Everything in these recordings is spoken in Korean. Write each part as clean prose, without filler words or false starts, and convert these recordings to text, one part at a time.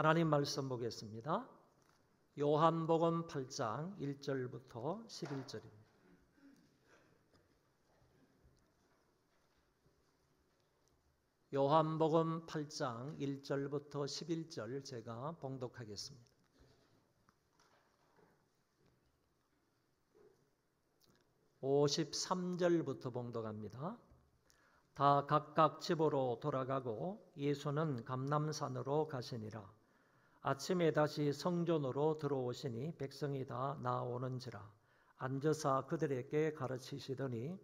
하나님 말씀 보겠습니다. 요한복음 8장 1절부터 11절입니다. 요한복음 8장 1절부터 11절 제가 봉독하겠습니다. (53절부터) 봉독합니다. 다 각각 집으로 돌아가고 예수는 감람산으로 가시니라. 아침에 다시 성전으로 들어오시니 백성이 다 나오는지라. 앉으사 그들에게 가르치시더니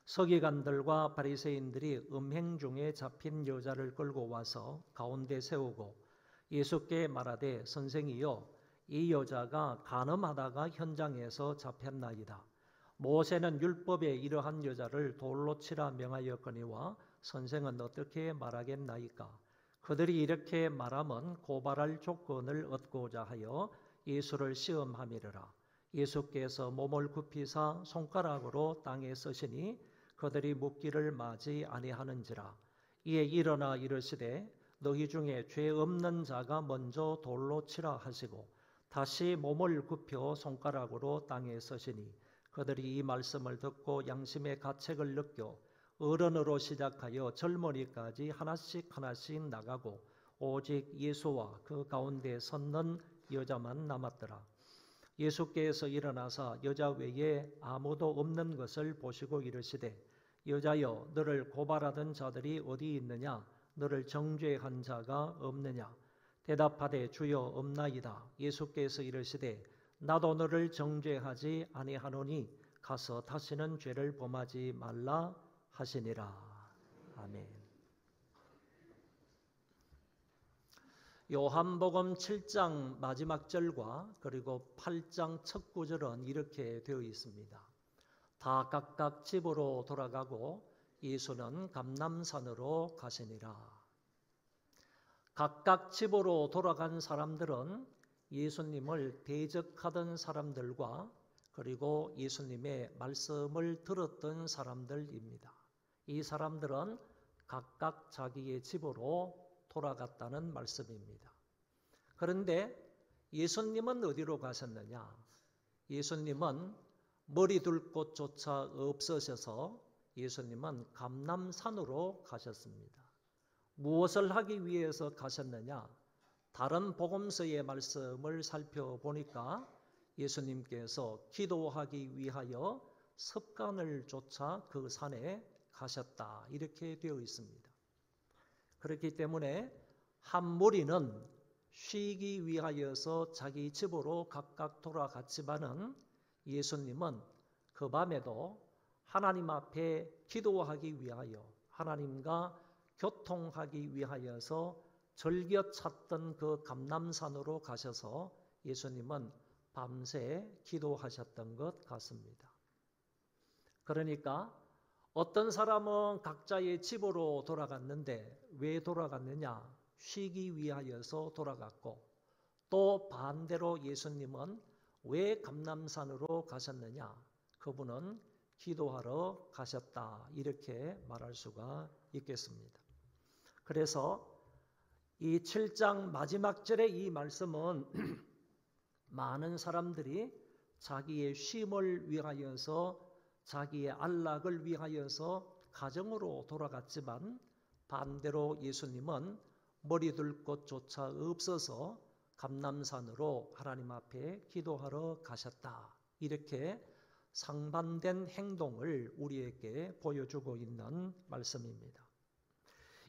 서기관들과 바리새인들이 음행 중에 잡힌 여자를 끌고 와서 가운데 세우고 예수께 말하되 선생이여, 이 여자가 간음하다가 현장에서 잡혔나이다. 모세는 율법에 이러한 여자를 돌로 치라 명하였거니와 선생은 어떻게 말하겠나이까? 그들이 이렇게 말하면 고발할 조건을 얻고자 하여 예수를 시험함이라. 예수께서 몸을 굽히사 손가락으로 땅에 쓰시니 그들이 묻기를 마지 아니하는지라. 이에 일어나 이르시되 너희 중에 죄 없는 자가 먼저 돌로 치라 하시고 다시 몸을 굽혀 손가락으로 땅에 쓰시니 그들이 이 말씀을 듣고 양심의 가책을 느껴 어른으로 시작하여 젊은이까지 하나씩 나가고 오직 예수와 그 가운데 섰는 여자만 남았더라. 예수께서 일어나사 여자 외에 아무도 없는 것을 보시고 이르시되 여자여, 너를 고발하던 자들이 어디 있느냐? 너를 정죄한 자가 없느냐? 대답하되 주여 없나이다. 예수께서 이르시되 나도 너를 정죄하지 아니하노니 가서 다시는 죄를 범하지 말라 하시니라. 아멘. 요한복음 7장 마지막 절과 그리고 8장 첫 구절은 이렇게 되어 있습니다. 다 각각 집으로 돌아가고 예수는 감람산으로 가시니라. 각각 집으로 돌아간 사람들은 예수님을 대적하던 사람들과 그리고 예수님의 말씀을 들었던 사람들입니다. 이 사람들은 각각 자기의 집으로 돌아갔다는 말씀입니다. 그런데 예수님은 어디로 가셨느냐? 예수님은 머리 둘 곳조차 없으셔서 예수님은 감람산으로 가셨습니다. 무엇을 하기 위해서 가셨느냐? 다른 복음서의 말씀을 살펴보니까 예수님께서 기도하기 위하여 습관을 쫓아 그 산에 가셨다, 이렇게 되어 있습니다. 그렇기 때문에 한 무리는 쉬기 위하여서 자기 집으로 각각 돌아갔지만은 예수님은 그 밤에도 하나님 앞에 기도하기 위하여 하나님과 교통하기 위하여서 즐겨 찾던 그 감람산으로 가셔서 예수님은 밤새 기도하셨던 것 같습니다. 그러니까 어떤 사람은 각자의 집으로 돌아갔는데 왜 돌아갔느냐? 쉬기 위하여서 돌아갔고, 또 반대로 예수님은 왜 감람산으로 가셨느냐? 그분은 기도하러 가셨다, 이렇게 말할 수가 있겠습니다. 그래서 이 7장 마지막 절의 이 말씀은 많은 사람들이 자기의 쉼을 위하여서 자기의 안락을 위하여서 가정으로 돌아갔지만 반대로 예수님은 머리 둘 곳조차 없어서 감람산으로 하나님 앞에 기도하러 가셨다, 이렇게 상반된 행동을 우리에게 보여주고 있는 말씀입니다.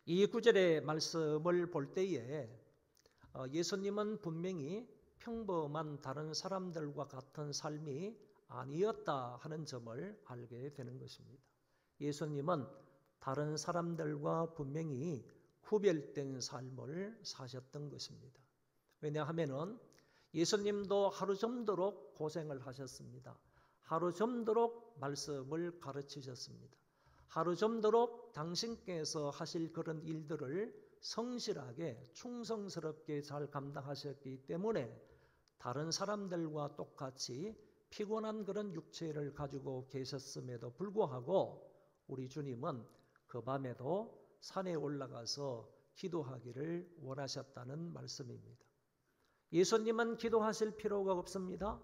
이 구절의 말씀을 볼 때에 예수님은 분명히 평범한 다른 사람들과 같은 삶이 아니었다 하는 점을 알게 되는 것입니다. 예수님은 다른 사람들과 분명히 구별된 삶을 사셨던 것입니다. 왜냐하면 예수님도 하루 점도록 고생을 하셨습니다. 하루 점도록 말씀을 가르치셨습니다. 하루 점도록 당신께서 하실 그런 일들을 성실하게 충성스럽게 잘 감당하셨기 때문에 다른 사람들과 똑같이 피곤한 그런 육체를 가지고 계셨음에도 불구하고 우리 주님은 그 밤에도 산에 올라가서 기도하기를 원하셨다는 말씀입니다. 예수님은 기도하실 필요가 없습니다.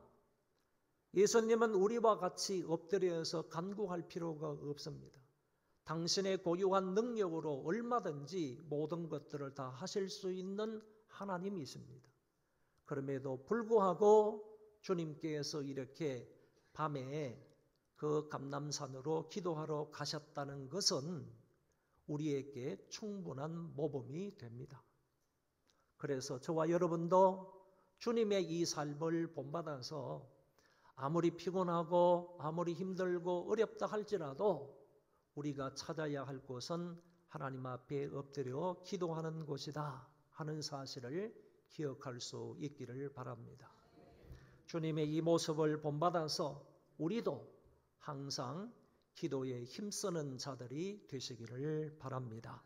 예수님은 우리와 같이 엎드려서 간구할 필요가 없습니다. 당신의 고유한 능력으로 얼마든지 모든 것들을 다 하실 수 있는 하나님이십니다. 그럼에도 불구하고 주님께서 이렇게 밤에 그 감람산으로 기도하러 가셨다는 것은 우리에게 충분한 모범이 됩니다. 그래서 저와 여러분도 주님의 이 삶을 본받아서 아무리 피곤하고 아무리 힘들고 어렵다 할지라도 우리가 찾아야 할 곳은 하나님 앞에 엎드려 기도하는 곳이다 하는 사실을 기억할 수 있기를 바랍니다. 주님의 이 모습을 본받아서 우리도 항상 기도에 힘쓰는 자들이 되시기를 바랍니다.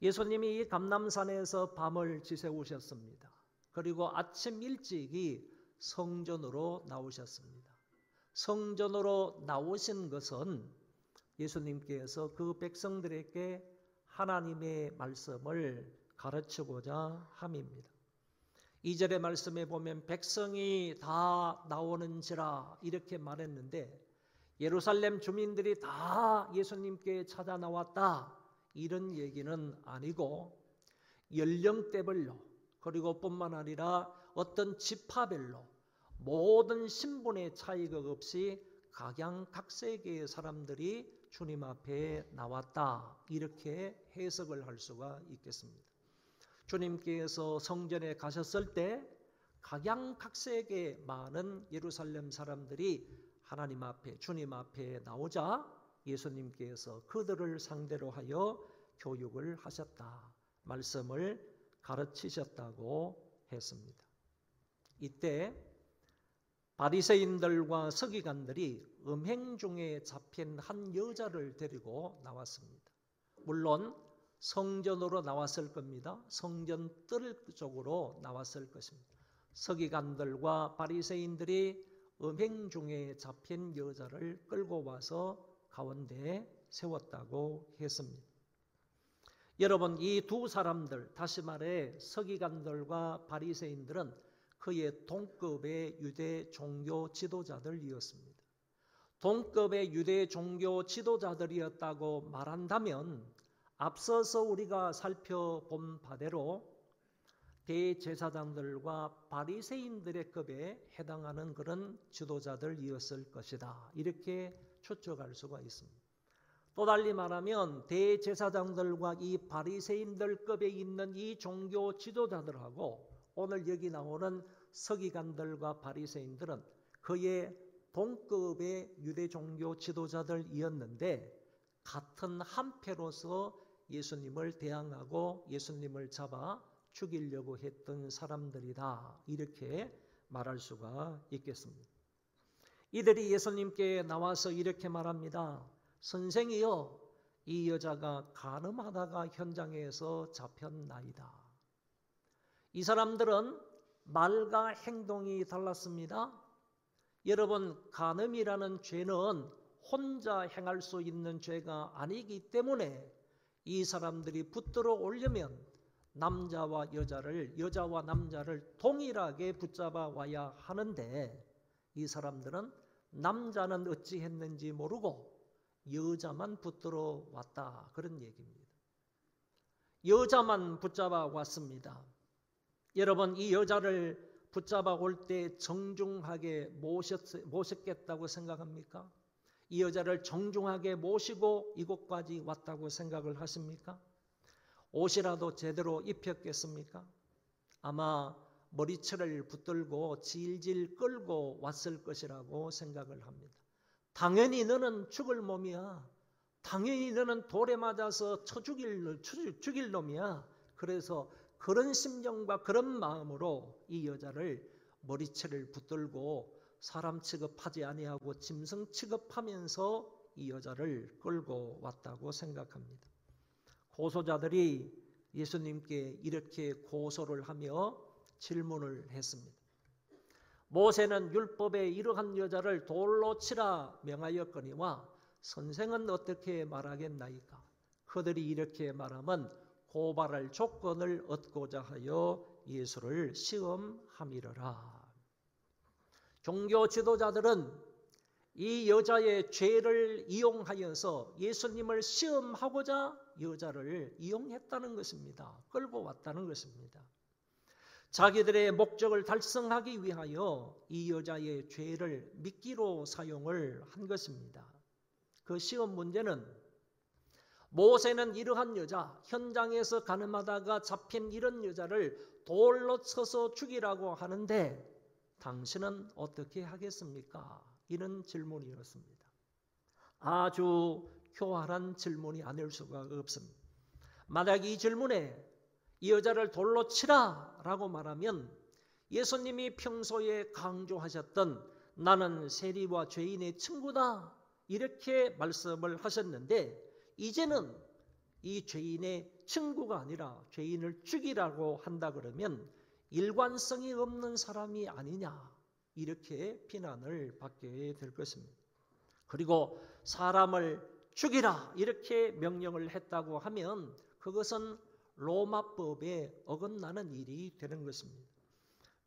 예수님이 이 감람산에서 밤을 지새우셨습니다. 그리고 아침 일찍이 성전으로 나오셨습니다. 성전으로 나오신 것은 예수님께서 그 백성들에게 하나님의 말씀을 가르치고자 함입니다. 2절의 말씀에 보면 백성이 다 나오는지라 이렇게 말했는데 예루살렘 주민들이 다 예수님께 찾아 나왔다 이런 얘기는 아니고 연령대별로 그리고 뿐만 아니라 어떤 지파별로 모든 신분의 차이가 없이 각양각색의 사람들이 주님 앞에 나왔다 이렇게 해석을 할 수가 있겠습니다. 주님께서 성전에 가셨을 때 각양각색의 많은 예루살렘 사람들이 하나님 앞에 주님 앞에 나오자 예수님께서 그들을 상대로 하여 교육을 하셨다. 말씀을 가르치셨다고 했습니다. 이때 바리새인들과 서기관들이 음행 중에 잡힌 한 여자를 데리고 나왔습니다. 물론 성전으로 나왔을 겁니다. 성전 뜰 쪽으로 나왔을 것입니다. 서기관들과 바리새인들이 음행 중에 잡힌 여자를 끌고 와서 가운데에 세웠다고 했습니다. 여러분, 이 두 사람들, 다시 말해 서기관들과 바리새인들은 그의 동급의 유대 종교 지도자들이었습니다. 동급의 유대 종교 지도자들이었다고 말한다면 앞서서 우리가 살펴본 바대로 대제사장들과 바리새인들의 급에 해당하는 그런 지도자들이었을 것이다. 이렇게 추측할 수가 있습니다. 또 달리 말하면 대제사장들과 이 바리새인들급에 있는 이 종교 지도자들하고 오늘 여기 나오는 서기관들과 바리새인들은 그의 동급의 유대 종교 지도자들이었는데 같은 한패로서 예수님을 대항하고 예수님을 잡아 죽이려고 했던 사람들이다. 이렇게 말할 수가 있겠습니다. 이들이 예수님께 나와서 이렇게 말합니다. 선생이여, 이 여자가 간음하다가 현장에서 잡혔나이다. 이 사람들은 말과 행동이 달랐습니다. 여러분, 간음이라는 죄는 혼자 행할 수 있는 죄가 아니기 때문에 이 사람들이 붙들어 오려면 남자와 여자를, 여자와 남자를 동일하게 붙잡아 와야 하는데 이 사람들은 남자는 어찌 했는지 모르고 여자만 붙들어 왔다. 그런 얘기입니다. 여자만 붙잡아 왔습니다. 여러분, 이 여자를 붙잡아 올 때 정중하게 모셨겠다고 생각합니까? 이 여자를 정중하게 모시고 이곳까지 왔다고 생각을 하십니까? 옷이라도 제대로 입혔겠습니까? 아마 머리채를 붙들고 질질 끌고 왔을 것이라고 생각을 합니다. 당연히 너는 죽을 몸이야. 당연히 너는 돌에 맞아서 죽일 놈이야. 그래서 그런 심정과 그런 마음으로 이 여자를 머리채를 붙들고 사람 취급하지 아니하고 짐승 취급하면서 이 여자를 끌고 왔다고 생각합니다. 고소자들이 예수님께 이렇게 고소를 하며 질문을 했습니다. 모세는 율법에 이러한 여자를 돌로 치라 명하였거니와 선생은 어떻게 말하겠나이까? 그들이 이렇게 말하면 고발할 조건을 얻고자 하여 예수를 시험함이러라. 종교 지도자들은 이 여자의 죄를 이용하여서 예수님을 시험하고자 여자를 이용했다는 것입니다. 끌고 왔다는 것입니다. 자기들의 목적을 달성하기 위하여 이 여자의 죄를 미끼로 사용을 한 것입니다. 그 시험 문제는 모세는 이러한 여자, 현장에서 가늠하다가 잡힌 이런 여자를 돌로 쳐서 죽이라고 하는데 당신은 어떻게 하겠습니까? 이런 질문이었습니다. 아주 교활한 질문이 아닐 수가 없습니다. 만약 이 질문에 이 여자를 돌로 치라 라고 말하면 예수님이 평소에 강조하셨던 나는 세리와 죄인의 친구다 이렇게 말씀을 하셨는데 이제는 이 죄인의 친구가 아니라 죄인을 죽이라고 한다 그러면 일관성이 없는 사람이 아니냐 이렇게 비난을 받게 될 것입니다. 그리고 사람을 죽이라 이렇게 명령을 했다고 하면 그것은 로마법에 어긋나는 일이 되는 것입니다.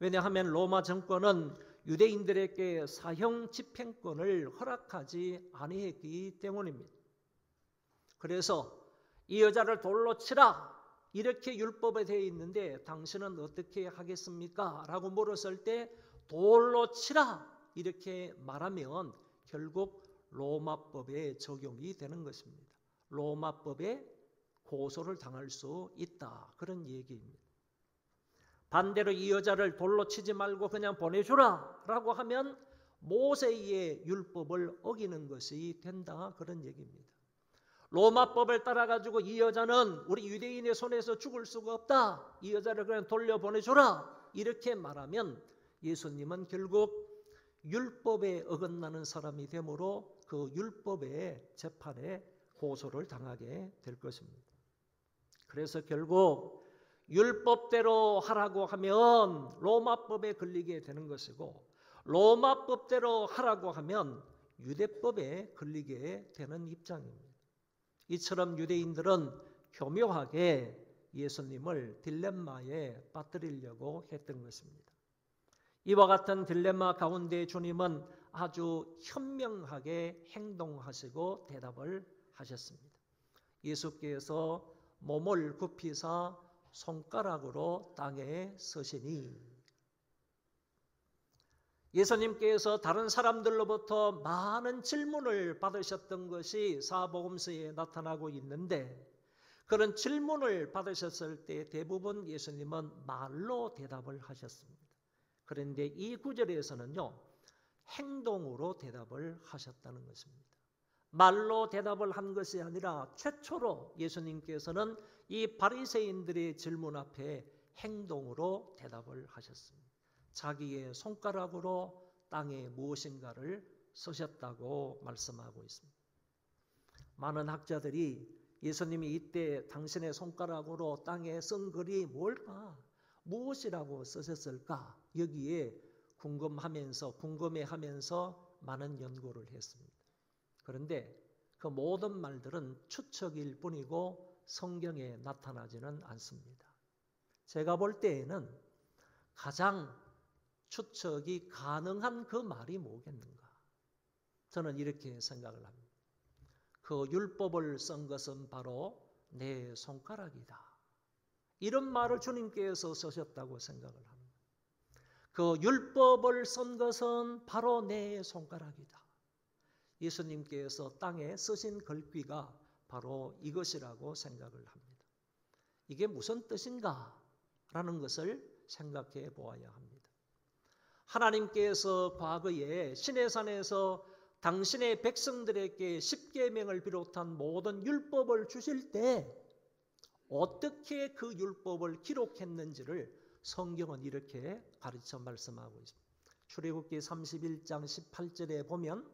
왜냐하면 로마 정권은 유대인들에게 사형 집행권을 허락하지 아니했기 때문입니다. 그래서 이 여자를 돌로 치라 이렇게 율법에 되어 있는데 당신은 어떻게 하겠습니까? 라고 물었을 때 돌로 치라 이렇게 말하면 결국 로마법에 적용이 되는 것입니다. 로마법에 고소를 당할 수 있다 그런 얘기입니다. 반대로 이 여자를 돌로 치지 말고 그냥 보내주라 라고 하면 모세의 율법을 어기는 것이 된다 그런 얘기입니다. 로마법을 따라가지고 이 여자는 우리 유대인의 손에서 죽을 수가 없다. 이 여자를 그냥 돌려보내줘라. 이렇게 말하면 예수님은 결국 율법에 어긋나는 사람이 되므로 그 율법의 재판에 고소를 당하게 될 것입니다. 그래서 결국 율법대로 하라고 하면 로마법에 걸리게 되는 것이고 로마법대로 하라고 하면 유대법에 걸리게 되는 입장입니다. 이처럼 유대인들은 교묘하게 예수님을 딜레마에 빠뜨리려고 했던 것입니다. 이와 같은 딜레마 가운데 주님은 아주 현명하게 행동하시고 대답을 하셨습니다. 예수께서 몸을 굽히사 손가락으로 땅에 서시니 예수님께서 다른 사람들로부터 많은 질문을 받으셨던 것이 사복음서에 나타나고 있는데 그런 질문을 받으셨을 때 대부분 예수님은 말로 대답을 하셨습니다. 그런데 이 구절에서는요 행동으로 대답을 하셨다는 것입니다. 말로 대답을 한 것이 아니라 최초로 예수님께서는 이 바리새인들의 질문 앞에 행동으로 대답을 하셨습니다. 자기의 손가락으로 땅에 무엇인가를 쓰셨다고 말씀하고 있습니다. 많은 학자들이 예수님이 이때 당신의 손가락으로 땅에 쓴 글이 뭘까? 무엇이라고 쓰셨을까? 여기에 궁금해하면서 많은 연구를 했습니다. 그런데 그 모든 말들은 추측일 뿐이고 성경에 나타나지는 않습니다. 제가 볼 때에는 가장 추측이 가능한 그 말이 뭐겠는가? 저는 이렇게 생각을 합니다. 그 율법을 쓴 것은 바로 내 손가락이다. 이런 말을 주님께서 쓰셨다고 생각을 합니다. 그 율법을 쓴 것은 바로 내 손가락이다. 예수님께서 땅에 쓰신 글귀가 바로 이것이라고 생각을 합니다. 이게 무슨 뜻인가? 라는 것을 생각해 보아야 합니다. 하나님께서 과거에 시내산에서 당신의 백성들에게 십계명을 비롯한 모든 율법을 주실 때 어떻게 그 율법을 기록했는지를 성경은 이렇게 가르쳐 말씀하고 있습니다. 출애굽기 31장 18절에 보면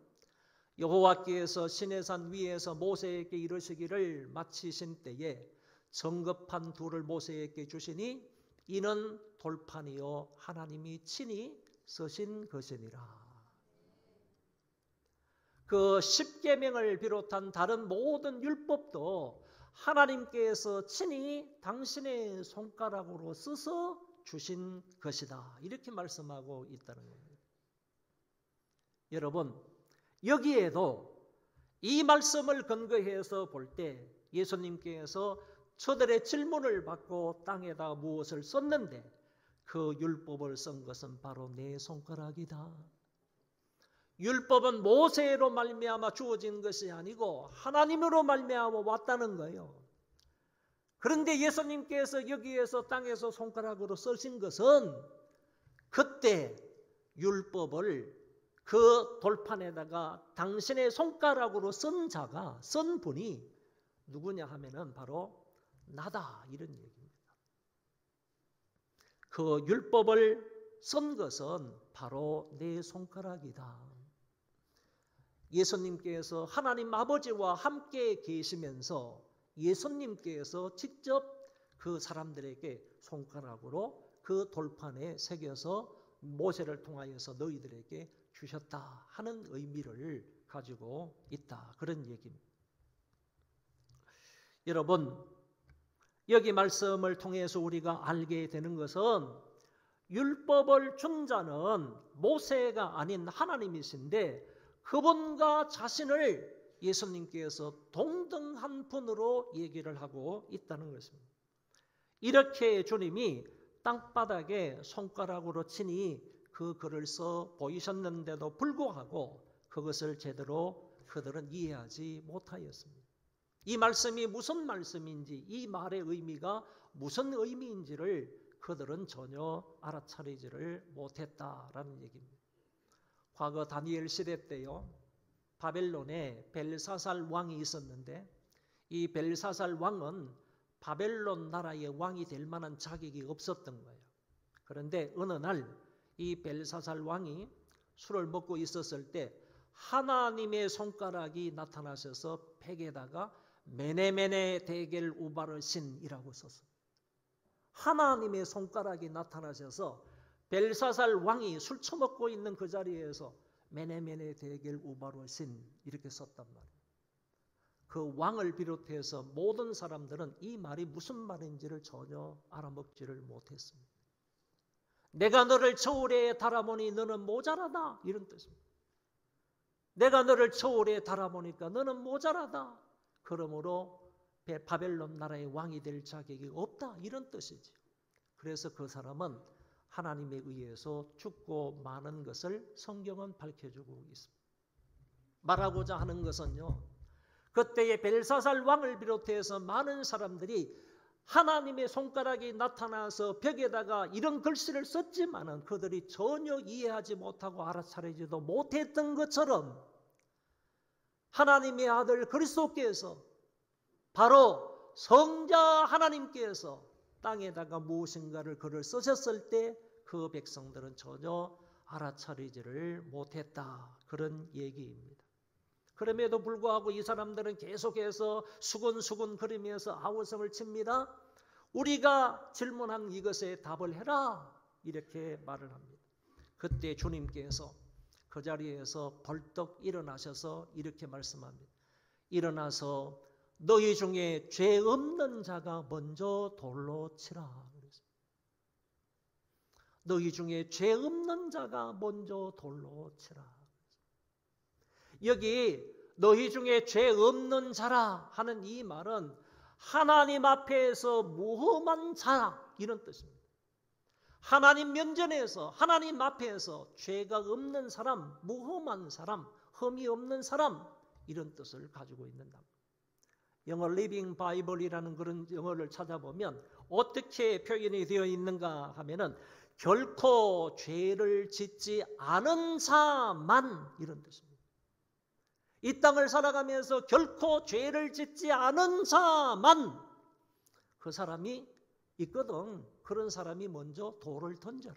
여호와께서 시내산 위에서 모세에게 이르시기를 마치신 때에 정급한 돌을 모세에게 주시니 이는 돌판이요 하나님이 친히 쓰신 것이니라. 그 십계명을 비롯한 다른 모든 율법도 하나님께서 친히 당신의 손가락으로 써서 주신 것이다. 이렇게 말씀하고 있다는 겁니다. 여러분, 여기에도 이 말씀을 근거해서 볼 때 예수님께서 저들의 질문을 받고 땅에다 무엇을 썼는데 그 율법을 쓴 것은 바로 내 손가락이다. 율법은 모세로 말미암아 주어진 것이 아니고 하나님으로 말미암아 왔다는 거예요. 그런데 예수님께서 여기에서 땅에서 손가락으로 쓰신 것은 그때 율법을 그 돌판에다가 당신의 손가락으로 쓴 자가, 쓴 분이 누구냐 하면은 바로 나다, 이런 얘기입니다. 그 율법을 쓴 것은 바로 내 손가락이다. 예수님께서 하나님 아버지와 함께 계시면서 예수님께서 직접 그 사람들에게 손가락으로 그 돌판에 새겨서 모세를 통하여서 너희들에게 주셨다 하는 의미를 가지고 있다. 그런 얘기입니다. 여러분, 여기 말씀을 통해서 우리가 알게 되는 것은 율법을 준 자는 모세가 아닌 하나님이신데 그분과 자신을 예수님께서 동등한 분으로 얘기를 하고 있다는 것입니다. 이렇게 주님이 땅바닥에 손가락으로 친히 그 글을 써 보이셨는데도 불구하고 그것을 제대로 그들은 이해하지 못하였습니다. 이 말씀이 무슨 말씀인지, 이 말의 의미가 무슨 의미인지를 그들은 전혀 알아차리지를 못했다라는 얘기입니다. 과거 다니엘 시대 때요, 바벨론에 벨사살 왕이 있었는데 이 벨사살 왕은 바벨론 나라의 왕이 될 만한 자격이 없었던 거예요. 그런데 어느 날 이 벨사살 왕이 술을 먹고 있었을 때 하나님의 손가락이 나타나셔서 팩에다가 메네메네 데겔 우바르신이라고 썼어요. 하나님의 손가락이 나타나셔서 벨사살 왕이 술 처먹고 있는 그 자리에서 메네메네 데겔 우바르신 이렇게 썼단 말이에요. 그 왕을 비롯해서 모든 사람들은 이 말이 무슨 말인지를 전혀 알아먹지를 못했습니다. 내가 너를 저울에 달아보니 너는 모자라다, 이런 뜻입니다. 내가 너를 저울에 달아보니까 너는 모자라다. 그러므로 바벨론 나라의 왕이 될 자격이 없다, 이런 뜻이죠. 그래서 그 사람은 하나님에 의해서 죽고 마는 것을 성경은 밝혀주고 있습니다. 말하고자 하는 것은요, 그때의 벨사살 왕을 비롯해서 많은 사람들이 하나님의 손가락이 나타나서 벽에다가 이런 글씨를 썼지만은 그들이 전혀 이해하지 못하고 알아차리지도 못했던 것처럼 하나님의 아들 그리스도께서 바로 성자 하나님께서 땅에다가 무엇인가를 글을 쓰셨을 때 그 백성들은 전혀 알아차리지를 못했다, 그런 얘기입니다. 그럼에도 불구하고 이 사람들은 계속해서 수근수근 거리면서 아우성을 칩니다. 우리가 질문한 이것에 답을 해라, 이렇게 말을 합니다. 그때 주님께서 그 자리에서 벌떡 일어나셔서 이렇게 말씀합니다. 일어나서 너희 중에 죄 없는 자가 먼저 돌로 치라. 너희 중에 죄 없는 자가 먼저 돌로 치라. 여기 너희 중에 죄 없는 자라 하는 이 말은 하나님 앞에서 무험한 자라, 이런 뜻입니다. 하나님 면전에서, 하나님 앞에서 죄가 없는 사람, 무험한 사람, 흠이 없는 사람, 이런 뜻을 가지고 있는다. 영어 리빙 바이블이라는 그런 영어를 찾아보면 어떻게 표현이 되어 있는가 하면은 결코 죄를 짓지 않은 자만, 이런 뜻입니다. 이 땅을 살아가면서 결코 죄를 짓지 않은 자만, 그 사람이 있거든. 그런 사람이 먼저 돌을 던져라,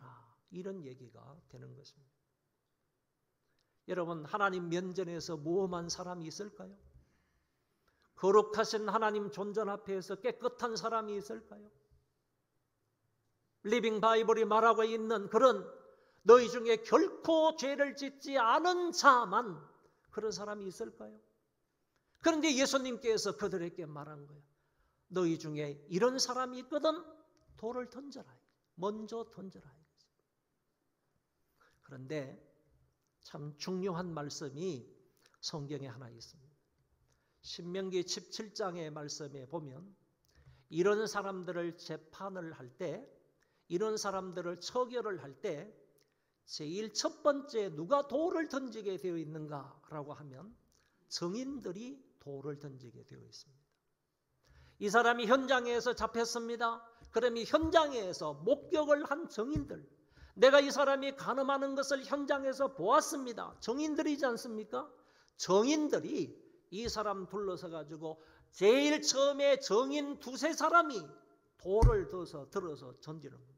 이런 얘기가 되는 것입니다. 여러분, 하나님 면전에서 무험한 사람이 있을까요? 거룩하신 하나님 존전 앞에서 깨끗한 사람이 있을까요? 리빙 바이블이 말하고 있는 그런 너희 중에 결코 죄를 짓지 않은 자만, 그런 사람이 있을까요? 그런데 예수님께서 그들에게 말한 거예요. 너희 중에 이런 사람이 있거든 돌을 던져라. 먼저 던져라. 그런데 참 중요한 말씀이 성경에 하나 있습니다. 신명기 17장의 말씀에 보면 이런 사람들을 재판을 할 때, 이런 사람들을 처결을 할 때 제일 첫 번째 누가 돌을 던지게 되어 있는가라고 하면 증인들이 돌을 던지게 되어 있습니다. 이 사람이 현장에서 잡혔습니다. 그러면 현장에서 목격을 한 증인들, 내가 이 사람이 간음하는 것을 현장에서 보았습니다. 증인들이지 않습니까? 증인들이 이 사람 둘러서 가지고 제일 처음에 증인 두세 사람이 돌을 들어서 던지는 겁니다.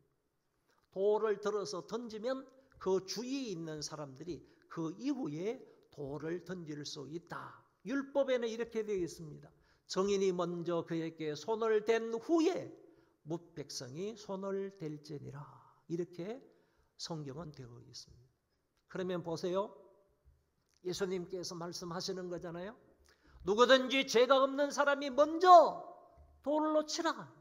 돌을 들어서 던지면 그 주위에 있는 사람들이 그 이후에 돌을 던질 수 있다. 율법에는 이렇게 되어 있습니다. 증인이 먼저 그에게 손을 댄 후에 뭇백성이 손을 댈지니라. 이렇게 성경은 되어 있습니다. 그러면 보세요. 예수님께서 말씀하시는 거잖아요. 누구든지 죄가 없는 사람이 먼저 돌로 치라.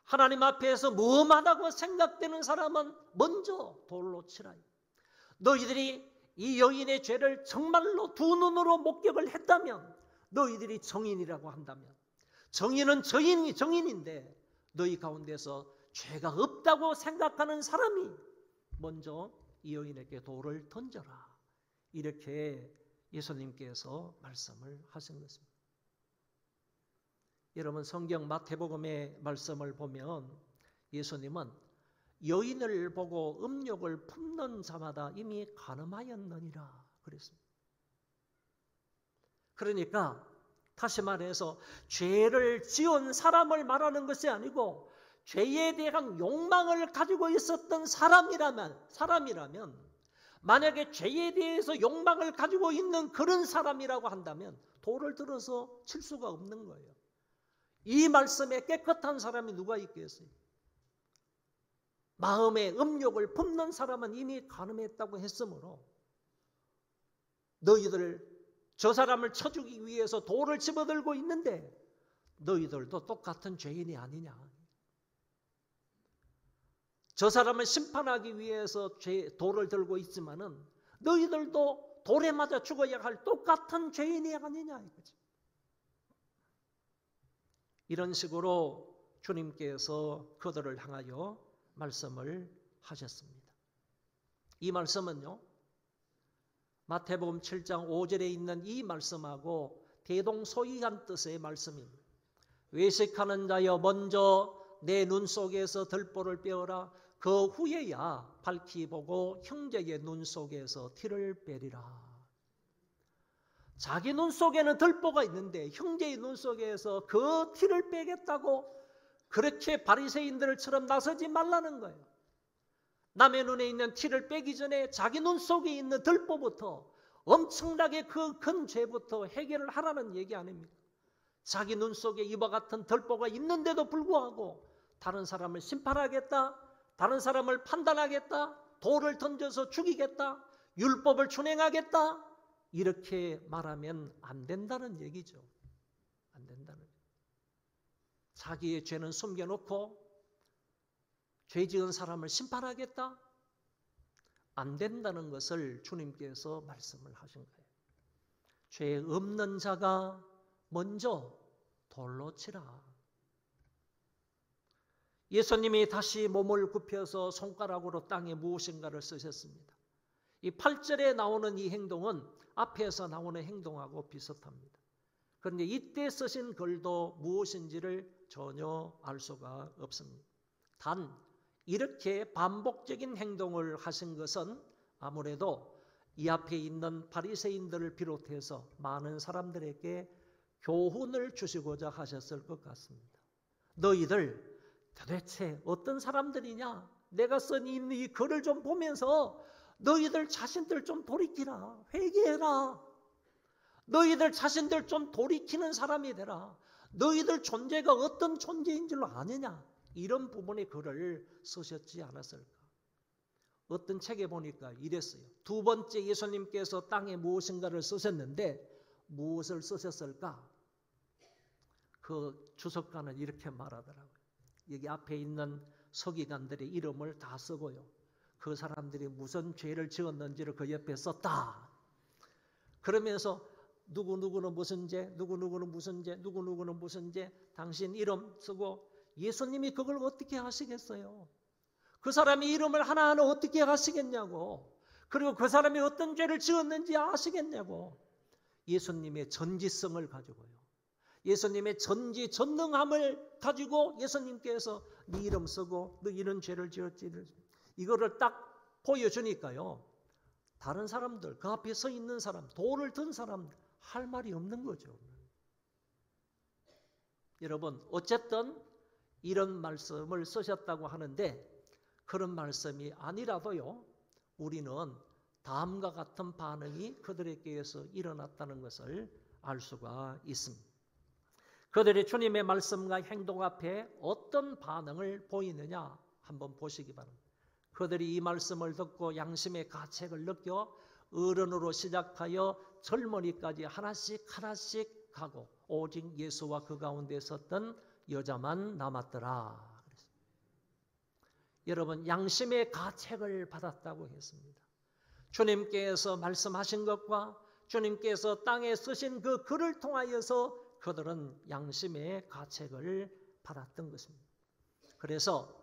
하나님 앞에서 무엄하다고 생각되는 사람은 먼저 돌로 치라. 너희들이 이 여인의 죄를 정말로 두 눈으로 목격을 했다면, 너희들이 정인이라고 한다면, 정인은 정인인데 너희 가운데서 죄가 없다고 생각하는 사람이 먼저 이 여인에게 돌을 던져라. 이렇게 예수님께서 말씀을 하신 것입니다. 여러분, 성경 마태복음의 말씀을 보면 예수님은 여인을 보고 음욕을 품는 자마다 이미 간음하였느니라 그랬습니다. 그러니까 다시 말해서 죄를 지은 사람을 말하는 것이 아니고 죄에 대한 욕망을 가지고 있었던 사람이라면 만약에 죄에 대해서 욕망을 가지고 있는 그런 사람이라고 한다면 돌을 들어서 칠 수가 없는 거예요. 이 말씀에 깨끗한 사람이 누가 있겠어요? 마음에 음욕을 품는 사람은 이미 간음했다고 했으므로 너희들 저 사람을 쳐주기 위해서 돌을 집어들고 있는데 너희들도 똑같은 죄인이 아니냐. 저 사람을 심판하기 위해서 돌을 들고 있지만은 너희들도 돌에 맞아 죽어야 할 똑같은 죄인이 아니냐 이거지. 이런 식으로 주님께서 그들을 향하여 말씀을 하셨습니다. 이 말씀은요, 마태복음 7장 5절에 있는 이 말씀하고 대동소이한 뜻의 말씀입니다. 외식하는 자여 먼저 내 눈 속에서 들보를 빼어라. 그 후에야 밝히 보고 형제의 눈 속에서 티를 빼리라. 자기 눈 속에는 들보가 있는데 형제의 눈 속에서 그 티를 빼겠다고 그렇게 바리새인들처럼 나서지 말라는 거예요. 남의 눈에 있는 티를 빼기 전에 자기 눈 속에 있는 들보부터 엄청나게 그 큰 죄부터 해결을 하라는 얘기 아닙니까? 자기 눈 속에 이와 같은 들보가 있는데도 불구하고 다른 사람을 심판하겠다, 다른 사람을 판단하겠다, 돌을 던져서 죽이겠다, 율법을 준행하겠다, 이렇게 말하면 안 된다는 얘기죠. 안 된다는 얘기. 자기의 죄는 숨겨놓고 죄 지은 사람을 심판하겠다? 안 된다는 것을 주님께서 말씀을 하신 거예요. 죄 없는 자가 먼저 돌로 치라. 예수님이 다시 몸을 굽혀서 손가락으로 땅에 무엇인가를 쓰셨습니다. 이 8절에 나오는 이 행동은 앞에서 나오는 행동하고 비슷합니다. 그런데 이때 쓰신 글도 무엇인지를 전혀 알 수가 없습니다. 단 이렇게 반복적인 행동을 하신 것은 아무래도 이 앞에 있는 바리새인들을 비롯해서 많은 사람들에게 교훈을 주시고자 하셨을 것 같습니다. 너희들 도대체 어떤 사람들이냐? 내가 쓴 이 글을 좀 보면서 너희들 자신들 좀 돌이키라. 회개해라. 너희들 자신들 좀 돌이키는 사람이 되라. 너희들 존재가 어떤 존재인 줄 아느냐? 이런 부분의 글을 쓰셨지 않았을까? 어떤 책에 보니까 이랬어요. 두 번째 예수님께서 땅에 무엇인가를 쓰셨는데 무엇을 쓰셨을까? 그 주석가는 이렇게 말하더라고요. 여기 앞에 있는 서기관들의 이름을 다 쓰고요. 그 사람들이 무슨 죄를 지었는지를 그 옆에 썼다. 그러면서 누구누구는 무슨 죄, 누구누구는 무슨 죄, 누구누구는 무슨 죄, 당신 이름 쓰고 예수님이 그걸 어떻게 하시겠어요? 그 사람이 이름을 하나하나 어떻게 하시겠냐고. 그리고 그 사람이 어떤 죄를 지었는지 아시겠냐고. 예수님의 전지성을 가지고요. 예수님의 전지전능함을 가지고 예수님께서 네 이름 쓰고 너 이런 죄를 지었지. 이거를 딱 보여주니까요. 다른 사람들, 그 앞에 서 있는 사람, 돌을 든 사람 할 말이 없는 거죠. 여러분, 어쨌든 이런 말씀을 쓰셨다고 하는데 그런 말씀이 아니라도요. 우리는 다음과 같은 반응이 그들에게서 일어났다는 것을 알 수가 있습니다. 그들이 주님의 말씀과 행동 앞에 어떤 반응을 보이느냐 한번 보시기 바랍니다. 그들이 이 말씀을 듣고 양심의 가책을 느껴 어른으로 시작하여 젊은이까지 하나씩 하나씩 가고 오직 예수와 그 가운데 섰던 여자만 남았더라. 여러분, 양심의 가책을 받았다고 했습니다. 주님께서 말씀하신 것과 주님께서 땅에 쓰신 그 글을 통하여서 그들은 양심의 가책을 받았던 것입니다. 그래서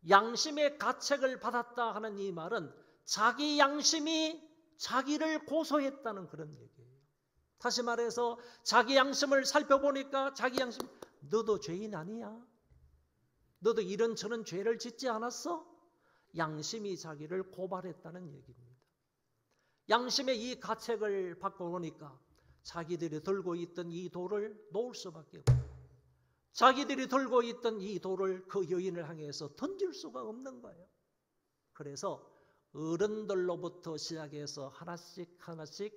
양심의 가책을 받았다 하는 이 말은 자기 양심이 자기를 고소했다는 그런 얘기예요. 다시 말해서 자기 양심을 살펴보니까 자기 양심, 너도 죄인 아니야? 너도 이런저런 죄를 짓지 않았어? 양심이 자기를 고발했다는 얘기입니다. 양심의 이 가책을 받고 오니까 자기들이 들고 있던 이 돌을 놓을 수밖에 없고 자기들이 들고 있던 이 돌을 그 여인을 향해서 던질 수가 없는 거예요. 그래서 어른들로부터 시작해서 하나씩 하나씩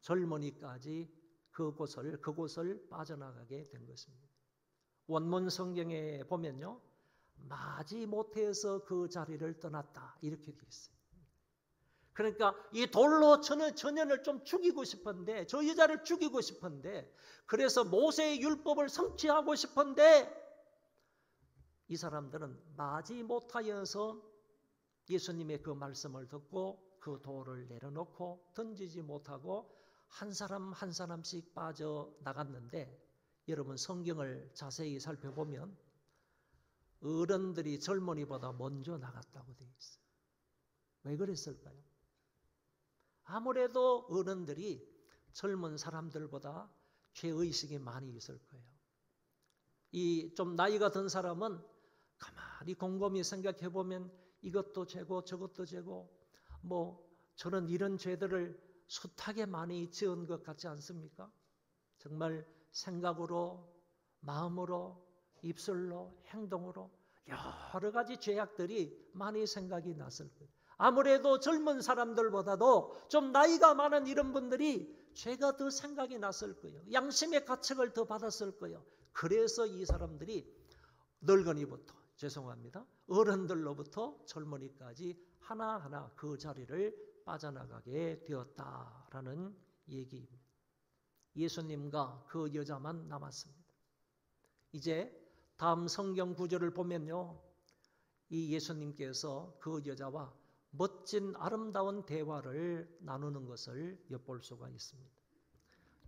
젊은이까지 그곳을 빠져나가게 된 것입니다. 원문 성경에 보면요. 마지 못해서 그 자리를 떠났다 이렇게 되어 있어요. 그러니까 이 돌로 전년을 좀 죽이고 싶은데 저 여자를 죽이고 싶은데 그래서 모세의 율법을 성취하고 싶은데 이 사람들은 마지 못하여서 예수님의 그 말씀을 듣고 그 돌을 내려놓고 던지지 못하고 한 사람 한 사람씩 빠져나갔는데 여러분 성경을 자세히 살펴보면 어른들이 젊은이보다 먼저 나갔다고 되어 있어요. 왜 그랬을까요? 아무래도 어른들이 젊은 사람들보다 죄의식이 많이 있을 거예요. 이 좀 나이가 든 사람은 가만히 곰곰이 생각해 보면 이것도 죄고 저것도 죄고 뭐 저는 이런 죄들을 숱하게 많이 지은 것 같지 않습니까? 정말 생각으로, 마음으로, 입술로, 행동으로 여러 가지 죄악들이 많이 생각이 났을 거예요. 아무래도 젊은 사람들보다도 좀 나이가 많은 이런 분들이 죄가 더 생각이 났을 거예요. 양심의 가책을 더 받았을 거예요. 그래서 이 사람들이 늙은이부터, 죄송합니다, 어른들로부터 젊은이까지 하나하나 그 자리를 빠져나가게 되었다라는 얘기입니다. 예수님과 그 여자만 남았습니다. 이제 다음 성경 구절을 보면요. 이 예수님께서 그 여자와 멋진 아름다운 대화를 나누는 것을 엿볼 수가 있습니다.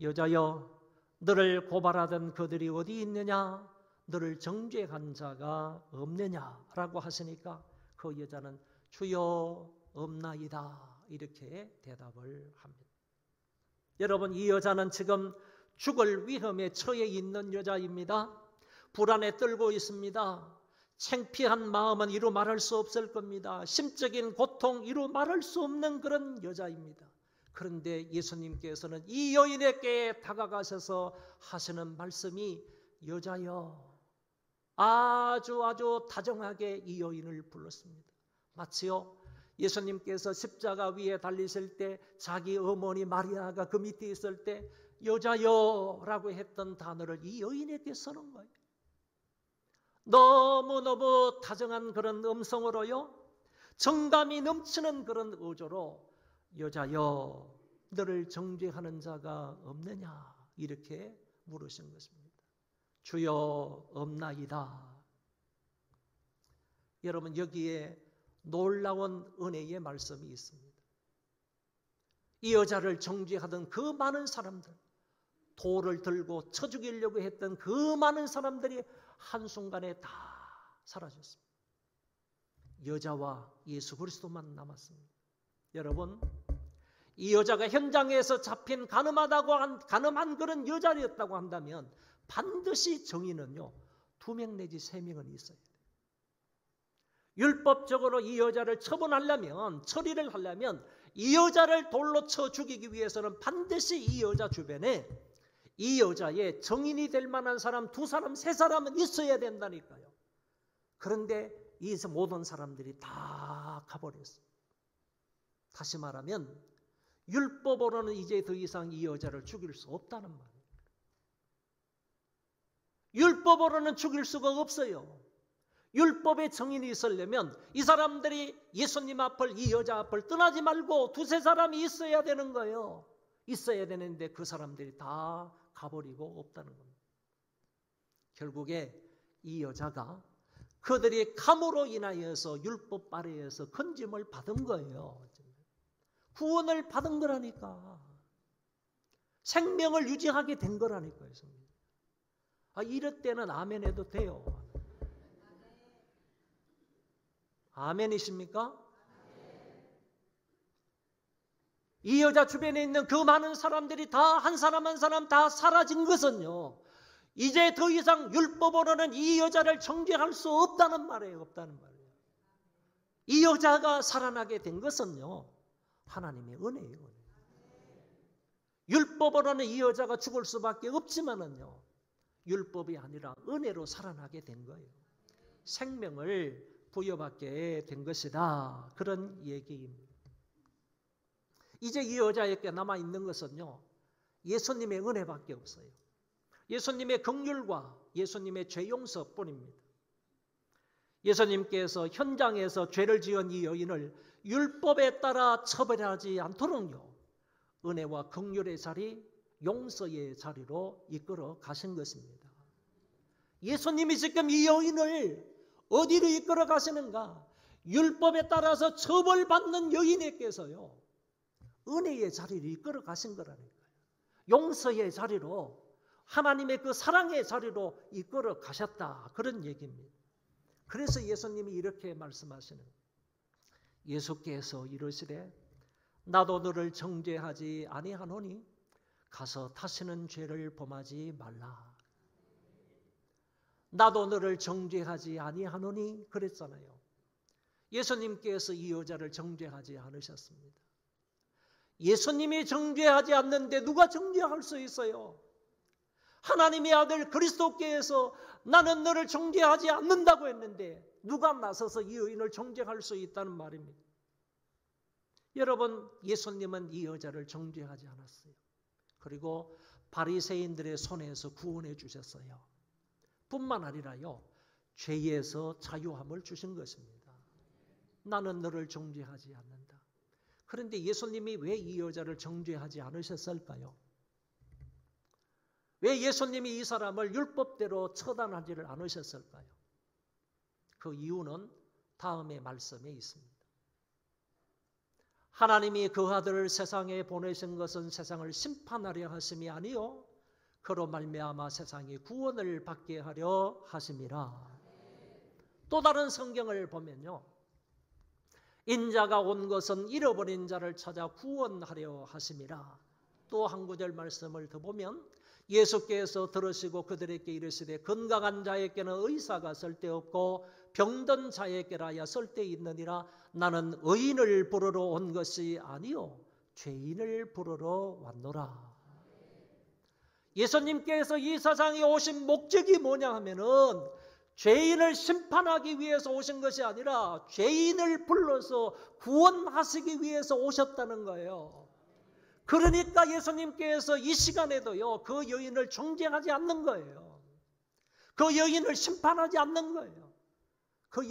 여자여, 너를 고발하던 그들이 어디 있느냐? 너를 정죄한 자가 없느냐라고 하시니까 그 여자는 주여 없나이다 이렇게 대답을 합니다. 여러분, 이 여자는 지금 죽을 위험에 처해 있는 여자입니다. 불안에 떨고 있습니다. 창피한 마음은 이루 말할 수 없을 겁니다. 심적인 고통 이루 말할 수 없는 그런 여자입니다. 그런데 예수님께서는 이 여인에게 다가가셔서 하시는 말씀이 여자여, 아주 다정하게 이 여인을 불렀습니다. 마치요 예수님께서 십자가 위에 달리실 때 자기 어머니 마리아가 그 밑에 있을 때 여자여라고 했던 단어를 이 여인에게 쓰는 거예요. 너무너무 다정한 그런 음성으로요, 정감이 넘치는 그런 어조로 여자여, 너를 정죄하는 자가 없느냐 이렇게 물으신 것입니다. 주여 없나이다. 여러분, 여기에 놀라운 은혜의 말씀이 있습니다. 이 여자를 정죄하던 그 많은 사람들, 돌을 들고 쳐 죽이려고 했던 그 많은 사람들이 한순간에 다 사라졌습니다. 여자와 예수 그리스도만 남았습니다. 여러분, 이 여자가 현장에서 잡힌 가늠한 그런 여자였다고 한다면 반드시 정의는요 2명 내지 3명은 있어야 돼요. 율법적으로 이 여자를 처리를 하려면 이 여자를 돌로 쳐 죽이기 위해서는 반드시 이 여자 주변에 이 여자의 정인이 될 만한 사람 2사람, 3사람은 있어야 된다니까요. 그런데 이 모든 사람들이 다 가버렸어요. 다시 말하면 율법으로는 이제 더 이상 이 여자를 죽일 수 없다는 말이에요. 율법으로는 죽일 수가 없어요. 율법의 정인이 있으려면 이 사람들이 예수님 앞을, 이 여자 앞을 떠나지 말고 2-3사람이 있어야 되는 거예요. 있어야 되는데 그 사람들이 다 가버리고 없다는 겁니다. 결국에 이 여자가 그들이 감으로 인하여서 율법 아래에서 건짐을 받은 거예요. 구원을 받은 거라니까. 생명을 유지하게 된 거라니까요. 이럴 때는 아멘 해도 돼요. 아멘이십니까? 이 여자 주변에 있는 그 많은 사람들이 다 한 사람 한 사람 다 사라진 것은요, 이제 더 이상 율법으로는 이 여자를 정죄할 수 없다는 말이에요. 없다는 말이에요. 이 여자가 살아나게 된 것은요 하나님의 은혜예요. 율법으로는 이 여자가 죽을 수밖에 없지만은요 율법이 아니라 은혜로 살아나게 된 거예요. 생명을 부여받게 된 것이다. 그런 얘기입니다. 이제 이 여자에게 남아있는 것은요 예수님의 은혜밖에 없어요. 예수님의 긍휼과 예수님의 죄 용서뿐입니다. 예수님께서 현장에서 죄를 지은 이 여인을 율법에 따라 처벌하지 않도록요 은혜와 긍휼의 자리, 용서의 자리로 이끌어 가신 것입니다. 예수님이 지금 이 여인을 어디로 이끌어 가시는가? 율법에 따라서 처벌받는 여인에게서요 은혜의 자리를 이끌어 가신 거라니까요. 용서의 자리로, 하나님의 그 사랑의 자리로 이끌어 가셨다. 그런 얘기입니다. 그래서 예수님이 이렇게 말씀하시는 거예요. 예수께서 이르시되 나도 너를 정죄하지 아니하노니 가서 다시는 죄를 범하지 말라. 나도 너를 정죄하지 아니하노니 그랬잖아요. 예수님께서 이 여자를 정죄하지 않으셨습니다. 예수님이 정죄하지 않는데 누가 정죄할 수 있어요? 하나님의 아들 그리스도께서 나는 너를 정죄하지 않는다고 했는데 누가 나서서 이 여인을 정죄할 수 있다는 말입니다. 여러분, 예수님은 이 여자를 정죄하지 않았어요. 그리고 바리새인들의 손에서 구원해 주셨어요. 뿐만 아니라요 죄에서 자유함을 주신 것입니다. 나는 너를 정죄하지 않는다. 그런데 예수님이 왜 이 여자를 정죄하지 않으셨을까요? 왜 예수님이 이 사람을 율법대로 처단하지를 않으셨을까요? 그 이유는 다음의 말씀에 있습니다. 하나님이 그 아들을 세상에 보내신 것은 세상을 심판하려 하심이 아니요 그로 말미암아 세상이 구원을 받게 하려 하심이라. 또 다른 성경을 보면요 인자가 온 것은 잃어버린 자를 찾아 구원하려 하심이라. 또 한 구절 말씀을 더 보면 예수께서 들으시고 그들에게 이르시되 건강한 자에게는 의사가 쓸데없고 병든 자에게라야 쓸데있느니라. 나는 의인을 부르러 온 것이 아니요 죄인을 부르러 왔노라. 예수님께서 이 세상에 오신 목적이 뭐냐 하면은 죄인을 심판하기 위해서 오신 것이 아니라 죄인을 불러서 구원하시기 위해서 오셨다는 거예요. 그러니까 예수님께서 이 시간에도요 그 여인을 정죄하지 않는 거예요. 그 여인을 심판하지 않는 거예요. 그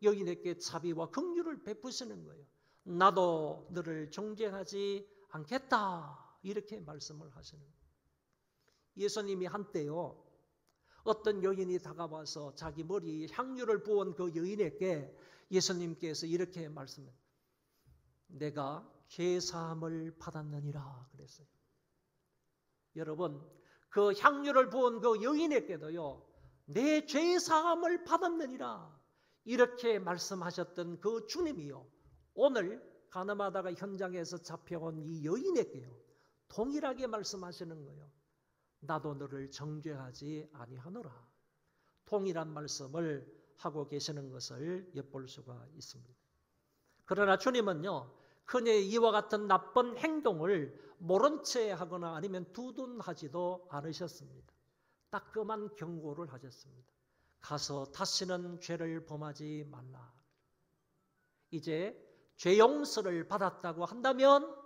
여인에게 자비와 긍휼을 베푸시는 거예요. 나도 너를 정죄하지 않겠다 이렇게 말씀을 하시는 거예요. 예수님이 한때요 어떤 여인이 다가와서 자기 머리에 향유를 부은 그 여인에게 예수님께서 이렇게 말씀해요. 내가 죄사함을 받았느니라 그랬어요. 여러분, 그 향유를 부은 그 여인에게도요, 내 죄사함을 받았느니라 이렇게 말씀하셨던 그 주님이요, 오늘 가늠하다가 현장에서 잡혀온 이 여인에게요 동일하게 말씀하시는 거예요. 나도 너를 정죄하지 아니하노라. 동일한 말씀을 하고 계시는 것을 엿볼 수가 있습니다. 그러나 주님은요, 그녀의 이와 같은 나쁜 행동을 모른 채 하거나 아니면 두둔하지도 않으셨습니다. 따끔한 경고를 하셨습니다. 가서 다시는 죄를 범하지 말라. 이제 죄 용서를 받았다고 한다면,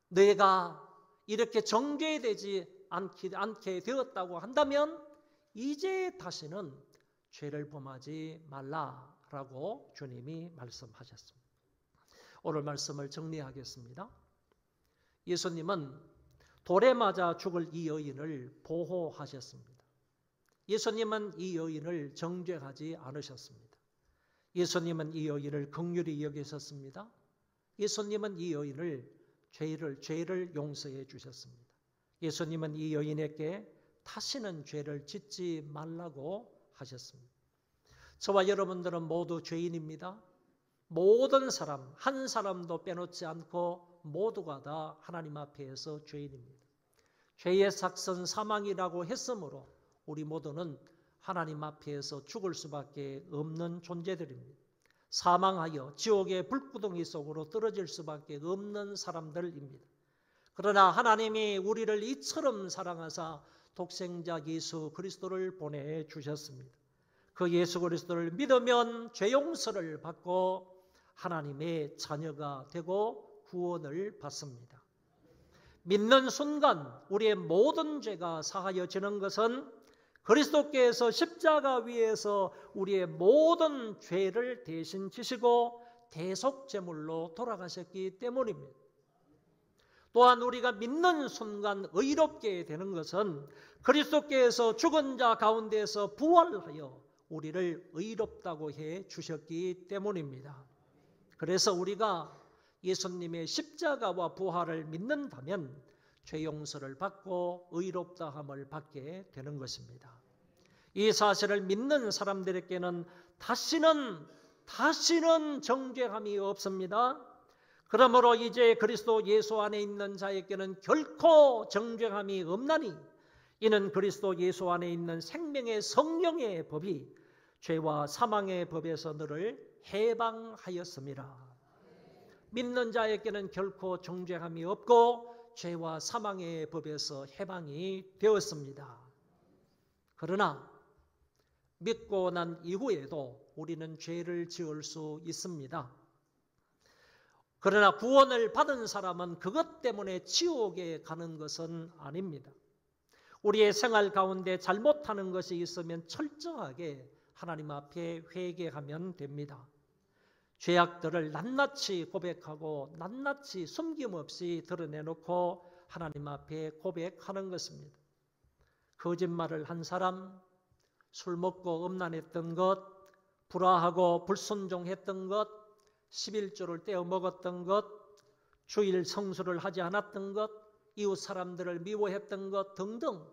내가 이렇게 정죄되지 않게 되었다고 한다면 이제 다시는 죄를 범하지 말라라고 주님이 말씀하셨습니다. 오늘 말씀을 정리하겠습니다. 예수님은 돌에 맞아 죽을 이 여인을 보호하셨습니다. 예수님은 이 여인을 정죄하지 않으셨습니다. 예수님은 이 여인을 긍휼히 여기셨습니다. 예수님은 이 여인을 죄를 용서해 주셨습니다. 예수님은 이 여인에게 다시는 죄를 짓지 말라고 하셨습니다. 저와 여러분들은 모두 죄인입니다. 모든 사람, 한 사람도 빼놓지 않고 모두가 다 하나님 앞에서 죄인입니다. 죄의 삭선 사망이라고 했으므로 우리 모두는 하나님 앞에서 죽을 수밖에 없는 존재들입니다. 사망하여 지옥의 불구덩이 속으로 떨어질 수밖에 없는 사람들입니다. 그러나 하나님이 우리를 이처럼 사랑하사 독생자 예수 그리스도를 보내주셨습니다. 그 예수 그리스도를 믿으면 죄 용서를 받고 하나님의 자녀가 되고 구원을 받습니다. 믿는 순간 우리의 모든 죄가 사하여지는 것은 그리스도께서 십자가 위에서 우리의 모든 죄를 대신 지시고 대속제물로 돌아가셨기 때문입니다. 또한 우리가 믿는 순간 의롭게 되는 것은 그리스도께서 죽은 자 가운데서 부활하여 우리를 의롭다고 해 주셨기 때문입니다. 그래서 우리가 예수님의 십자가와 부활을 믿는다면 죄 용서를 받고 의롭다함을 받게 되는 것입니다. 이 사실을 믿는 사람들에게는 다시는 정죄함이 없습니다. 그러므로 이제 그리스도 예수 안에 있는 자에게는 결코 정죄함이 없나니 이는 그리스도 예수 안에 있는 생명의 성령의 법이 죄와 사망의 법에서 너를 해방하였습니다. 믿는 자에게는 결코 정죄함이 없고 죄와 사망의 법에서 해방이 되었습니다. 그러나 믿고 난 이후에도 우리는 죄를 지을 수 있습니다. 그러나 구원을 받은 사람은 그것 때문에 지옥에 가는 것은 아닙니다. 우리의 생활 가운데 잘못하는 것이 있으면 철저하게 하나님 앞에 회개하면 됩니다. 죄악들을 낱낱이 고백하고 낱낱이 숨김없이 드러내놓고 하나님 앞에 고백하는 것입니다. 거짓말을 한 사람, 술 먹고 음란했던 것, 불화하고 불순종했던 것, 11조를 떼어 먹었던 것, 주일 성수를 하지 않았던 것, 이웃 사람들을 미워했던 것 등등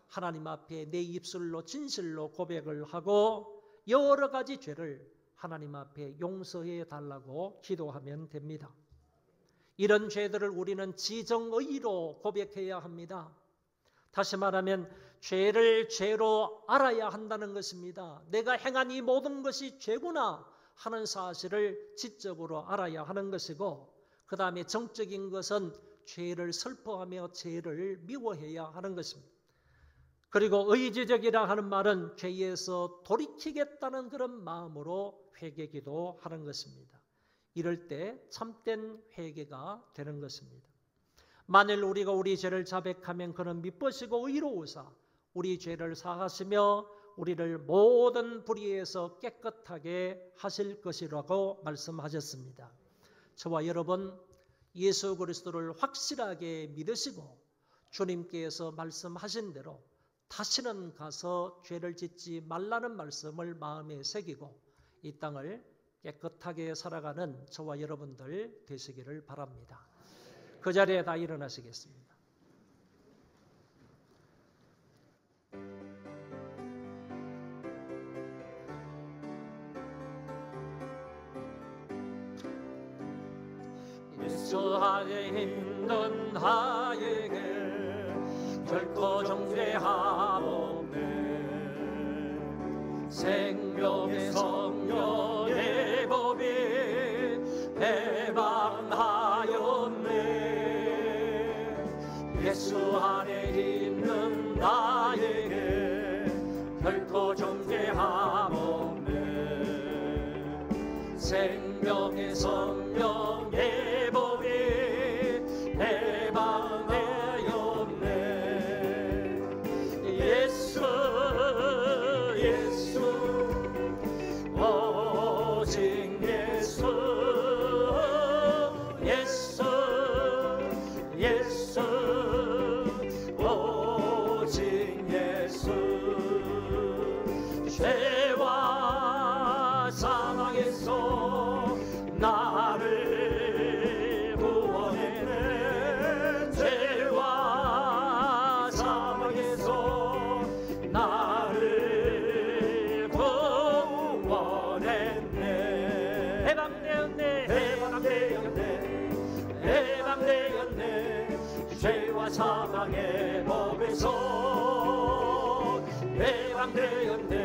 하나님 앞에 내 입술로 진실로 고백을 하고 여러 가지 죄를 하나님 앞에 용서해 달라고 기도하면 됩니다. 이런 죄들을 우리는 지정의로 고백해야 합니다. 다시 말하면 죄를 죄로 알아야 한다는 것입니다. 내가 행한 이 모든 것이 죄구나 하는 사실을 지적으로 알아야 하는 것이고, 그 다음에 정적인 것은 죄를 슬퍼하며 죄를 미워해야 하는 것입니다. 그리고 의지적이라 하는 말은 죄에서 돌이키겠다는 그런 마음으로 회개기도 하는 것입니다. 이럴 때 참된 회개가 되는 것입니다. 만일 우리가 우리 죄를 자백하면 그는 미쁘시고 의로우사 우리 죄를 사하시며 우리를 모든 불의에서 깨끗하게 하실 것이라고 말씀하셨습니다. 저와 여러분, 예수 그리스도를 확실하게 믿으시고 주님께서 말씀하신 대로 다시는 가서 죄를 짓지 말라는 말씀을 마음에 새기고 이 땅을 깨끗하게 살아가는 저와 여러분들 되시기를 바랍니다. 그 자리에 다 일어나시겠습니다. 예수 안에 있는 나에게 결코 정죄하옵네. 생명의 성령의 법이 해방하였네. 예수 안에 있는 나에게 결코 정죄하옵네. 생명의 성령의 법이 해방하였네. 예수 예수 오직 예수 예수 예수 오직 예수 죄와 사망에서 나를 구원했네. 죄와 사망에서 나를 구원했네. 해방되었네. 해방되었네. 해방되었네. 죄와 사망의 법에서 해방되었네.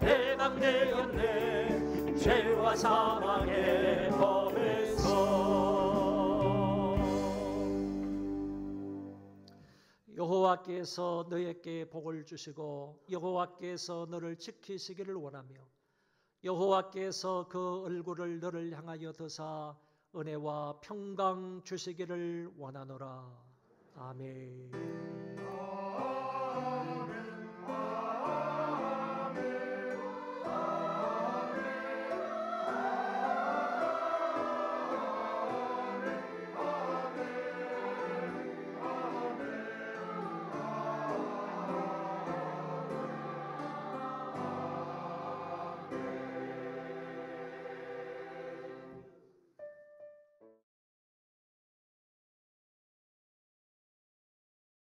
해방되었네. 죄와 사망의 법에서. 여호와께서 너에게 복을 주시고 여호와께서 너를 지키시기를 원하며 여호와께서 그 얼굴을 너를 향하여 드사 은혜와 평강 주시기를 원하노라. 아멘.